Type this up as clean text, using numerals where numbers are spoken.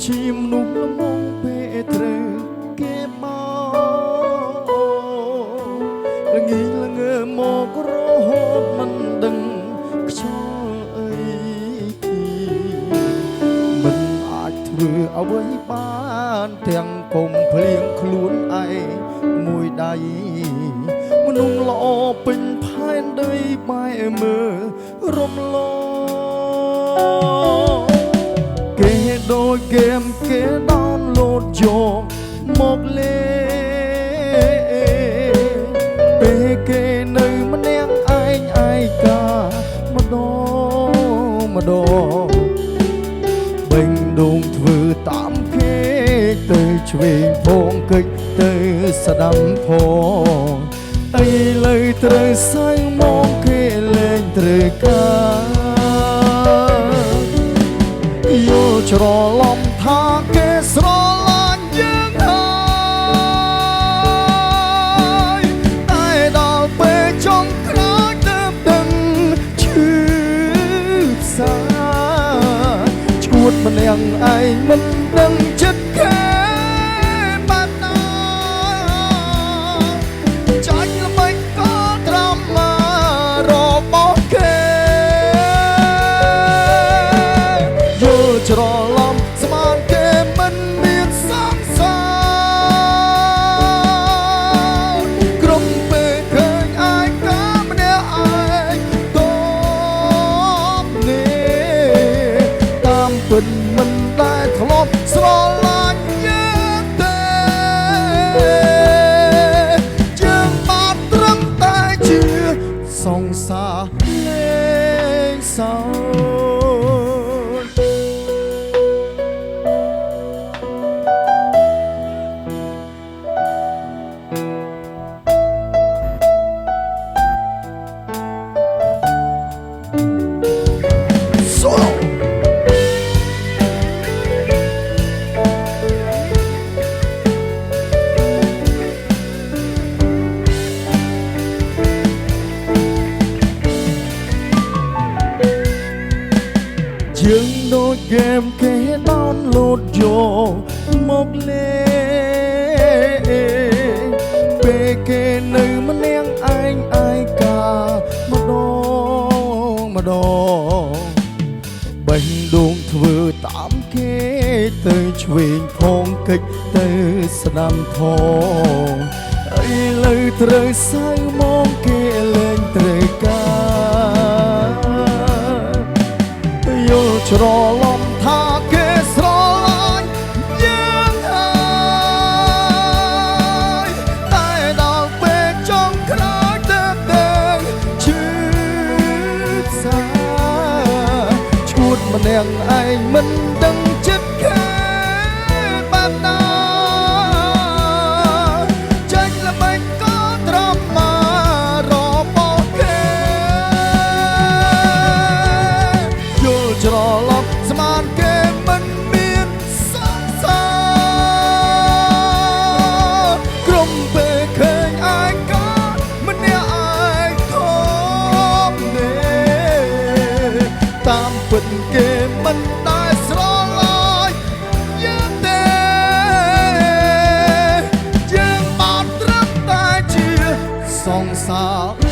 ជាមនុស្សល្មងពេលត្រូវគេមកល្ងីល្ងើមករហូតមិនដឹងខ្យល់អីមិនអាចធ្វើអ្វីបានទាំងកុំភ្លៀងខ្លួនឯងមួយដៃមនុស្សល្អពេញផែនដីបែកមើលរំលងគេដូចហ្គេមគេដោនឡូតយកមកលេពេលគេនៅម្នាក់ឯងឯកាម្ដងបេងដូងធ្វើតាមគេទៅឆ្វេងផងកិច្ចទៅស្ដាំផងអីលើត្រូវសៅមកគេលែងត្រូវការច្រឡំថាគេស្រឡាញ់យើងហើយតែដល់ពេលចុងក្រោយទើបដឹងឈឺផ្សាឈួតម្នាក់ឯងមិនដឹងចិត្តគេបាត់ណាចាញ់ល្មិចក៏ត្រាំមករបស់គេច្រឡំស្មានគេមិនមានសង្សារក្រុមពេលឃើញឯកាម្នាក់ឯងតបនេះតាមពិតមិនដែលធ្លាប់ស្រឡាញ់យើងទេយើងបានត្រឹមតែជាសង្សារលេងសើយើងដូចហ្គេមគេដោនឡូតយកមកលេពេលគេនៅម្នាក់ឯងឯកាម្ដងបេះដូងធ្វើតាមគេទៅឆ្វេងផងកិច្ចទៅស្ដាំផងអីលើត្រូវសៅមកគេលែងត្រូវការច្រឡំថាគេស្រឡាញ់យើងហើយតែដល់ពេលចុងក្រោយទើបដឹងឈឺផ្សាឈួតម្នាក់ឯងមិនដឹងចិត្តគេបាត់ណាចេញល្បិចក៏ត្រប់មករបស់គេយល់ច្រឡំស្មានគេមិនមានសង្សារក្រុមពេលឃើញឯកាម្នាក់ឯងធំនេះតាមពិតគេមិនដែលស្រឡាញ់យើងទេយើងបានត្រឹមតែជាសង្សារ